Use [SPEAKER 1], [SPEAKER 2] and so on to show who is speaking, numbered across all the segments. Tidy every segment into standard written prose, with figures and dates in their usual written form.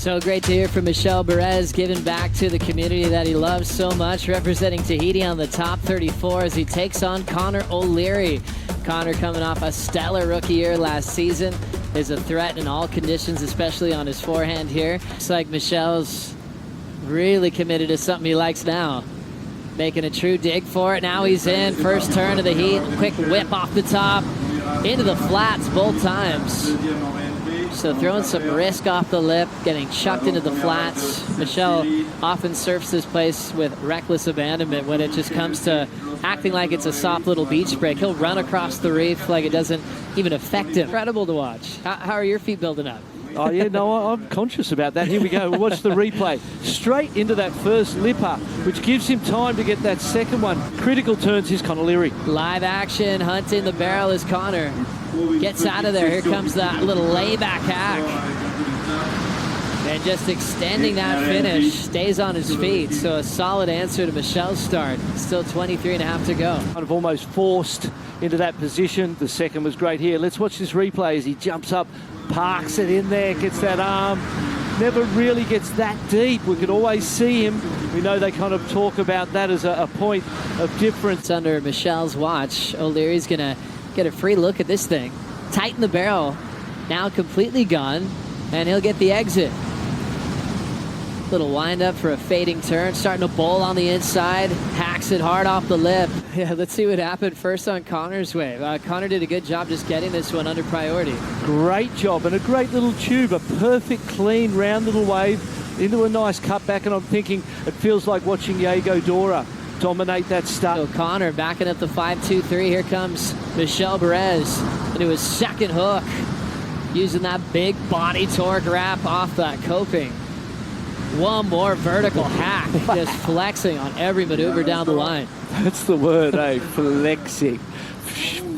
[SPEAKER 1] So great to hear from Michel Bourez, giving back to the community that he loves so much, representing Tahiti on the top 34 as he takes on Connor O'Leary. Connor, coming off a stellar rookie year last season, is a threat in all conditions, especially on his forehand here. Looks like Michel's really committed to something he likes now. Making a true dig for it. Now he's in. First turn of the heat. Quick whip off the top. Into the flats both times. So throwing some risk off the lip, getting chucked into the flats. Michel often surfs this place with reckless abandonment when it just comes to acting like it's a soft little beach break. He'll run across the reef like it doesn't even affect him. Incredible to watch. How are your feet building up?
[SPEAKER 2] Oh, yeah, no, I'm conscious about that. Here we go. We'll watch the replay. Straight into that first lipper, which gives him time to get that second one. Critical turns his Connor O'Leary.
[SPEAKER 1] Live action, hunting the barrel as Connor gets out of there. Here comes that little layback hack. And just extending that finish, stays on his feet. So a solid answer to Michel's start. Still 23 and a half to go.
[SPEAKER 2] Kind of almost forced into that position. The second was great here. Let's watch this replay as he jumps up, parks it in there, gets that arm. Never really gets that deep. We could always see him. We know they kind of talk about that as a point of difference.
[SPEAKER 1] Under Michel's watch, O'Leary's going to get a free look at this thing. Tighten the barrel. Now completely gone, and he'll get the exit. Little wind up for a fading turn, starting to bowl on the inside, hacks it hard off the lip. Yeah, let's see what happened first on Connor's wave. Connor did a good job just getting this one under priority.
[SPEAKER 2] Great job, and a great little tube, a perfect, clean, round little wave into a nice cutback, and I'm thinking it feels like watching Diego Dora dominate that start.
[SPEAKER 1] So Connor backing up the 5-2-3. Here comes Michel Bourez into his second hook, using that big body torque wrap off that coping. One more vertical hack, just flexing on every maneuver down the line.
[SPEAKER 2] That's the word, eh? Flexing.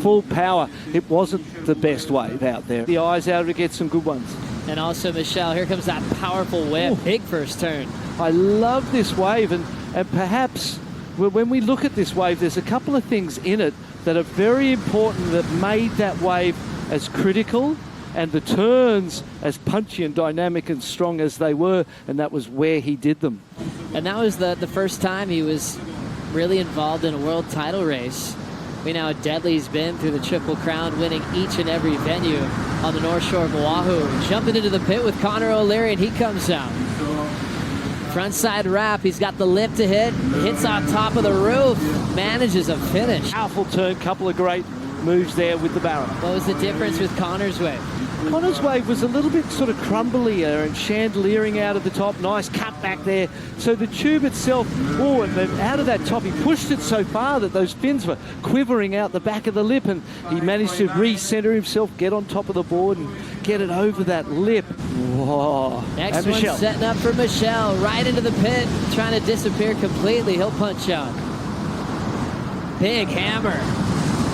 [SPEAKER 2] Full power. It wasn't the best wave out there. The eyes out to get some good ones.
[SPEAKER 1] And also Michel, here comes that powerful whip. Ooh. Big first turn.
[SPEAKER 2] I love this wave, and perhaps when we look at this wave, there's a couple of things in it that are very important that made that wave as critical and the turns as punchy and dynamic and strong as they were, and that was where he did them.
[SPEAKER 1] And that was the first time he was really involved in a world title race. We know how deadly he's been through the Triple Crown, winning each and every venue on the North Shore of Oahu. Jumping into the pit with Connor O'Leary, and he comes out. Frontside wrap, he's got the lip to hit, hits on top of the roof, manages a finish.
[SPEAKER 2] Powerful turn, couple of great moves there with the barrel.
[SPEAKER 1] What was the difference with Connor's wave?
[SPEAKER 2] Connor's wave was a little bit sort of crumblier and chandeliering out of the top. Nice cut back there. So the tube itself, oh, and then out of that top, he pushed it so far that those fins were quivering out the back of the lip, and he managed to recenter himself, get on top of the board and get it over that lip. Whoa.
[SPEAKER 1] Next one setting up for Michel, right into the pit, trying to disappear completely. He'll punch out. Big hammer.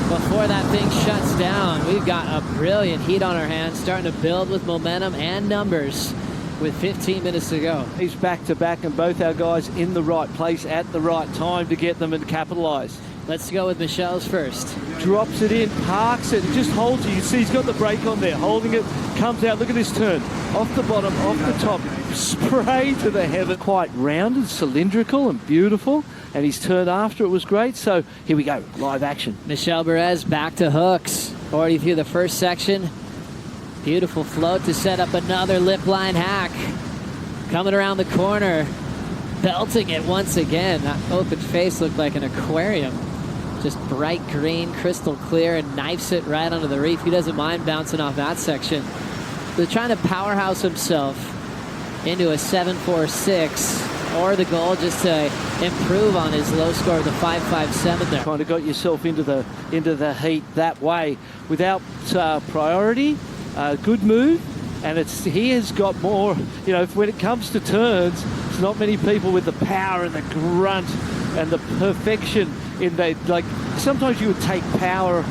[SPEAKER 1] Before that thing shuts down, we've got a brilliant heat on our hands, starting to build with momentum and numbers with 15 minutes to go.
[SPEAKER 2] He's back to back, and both our guys in the right place at the right time to get them and capitalize.
[SPEAKER 1] Let's go with Michel's first.
[SPEAKER 2] Drops it in, parks it, and just holds it. You can see he's got the brake on there, holding it, comes out. Look at this turn. Off the bottom, off the top, spray to the heaven. Quite rounded, cylindrical, and beautiful. And his turn after it was great. So here we go, live action.
[SPEAKER 1] Michel Bourez back to hooks. Already through the first section. Beautiful float to set up another lip line hack. Coming around the corner, belting it once again. That open face looked like an aquarium. Just bright green, crystal clear, and knifes it right onto the reef. He doesn't mind bouncing off that section. They're trying to powerhouse himself into a 7.46. Or the goal just to improve on his low score of the 5.57 there.
[SPEAKER 2] Kind of got yourself into the heat that way without priority. Good move, and he has got more. You know, when it comes to turns, there's not many people with the power and the grunt and the perfection in the, like, sometimes you would take power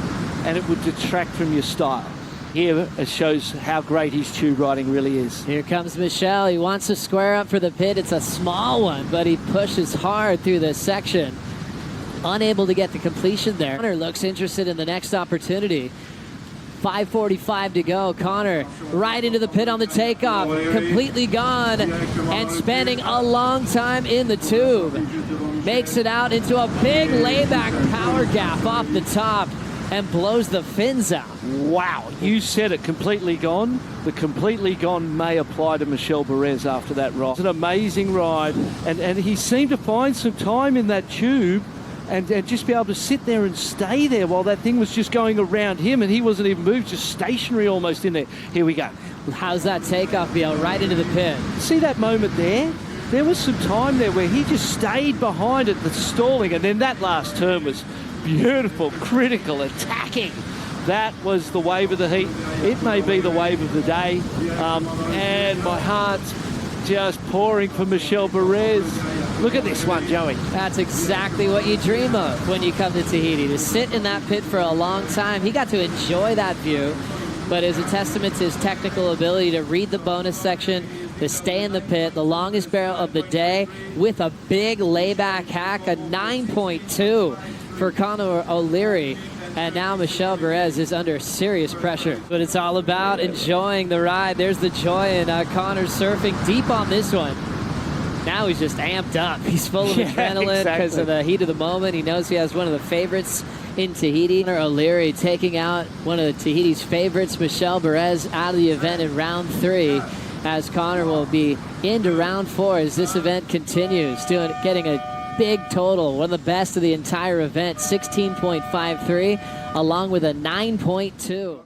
[SPEAKER 2] and it would detract from your style. Here it shows how great his tube riding really is.
[SPEAKER 1] Here comes Michel. He wants to square up for the pit. It's a small one, but he pushes hard through this section. Unable to get the completion there. Connor looks interested in the next opportunity. 5:45 to go. Connor right into the pit on the takeoff, completely gone and spending a long time in the tube. Makes it out into a big layback power gap off the top and blows the fins out.
[SPEAKER 2] Wow, you said it, completely gone. The completely gone may apply to Michel Bourez after that ride. It's an amazing ride, and he seemed to find some time in that tube and just be able to sit there and stay there while that thing was just going around him, and he wasn't even moved, just stationary almost in there. Here we go.
[SPEAKER 1] How's that takeoff, Bill? Right into the pit.
[SPEAKER 2] See that moment there? There was some time there where he just stayed behind it, the stalling, and then that last turn was beautiful, critical, attacking. That was the wave of the heat. It may be the wave of the day. And my heart's just pouring for Michel Bourez. Look at this one, Joey.
[SPEAKER 1] That's exactly what you dream of when you come to Tahiti, to sit in that pit for a long time. He got to enjoy that view, but it's a testament to his technical ability to read the bonus section, to stay in the pit, the longest barrel of the day with a big layback hack, a 9.2 for Connor O'Leary. And now Michel Bourez is under serious pressure. But it's all about enjoying the ride. There's the joy in Connor surfing deep on this one. Now he's just amped up. He's full of adrenaline because of the heat of the moment. He knows he has one of the favorites in Tahiti. Connor O'Leary taking out one of Tahiti's favorites, Michel Bourez, out of the event in round 3, as Connor will be into round 4 as this event continues, getting a big total, one of the best of the entire event, 16.53, along with a 9.2.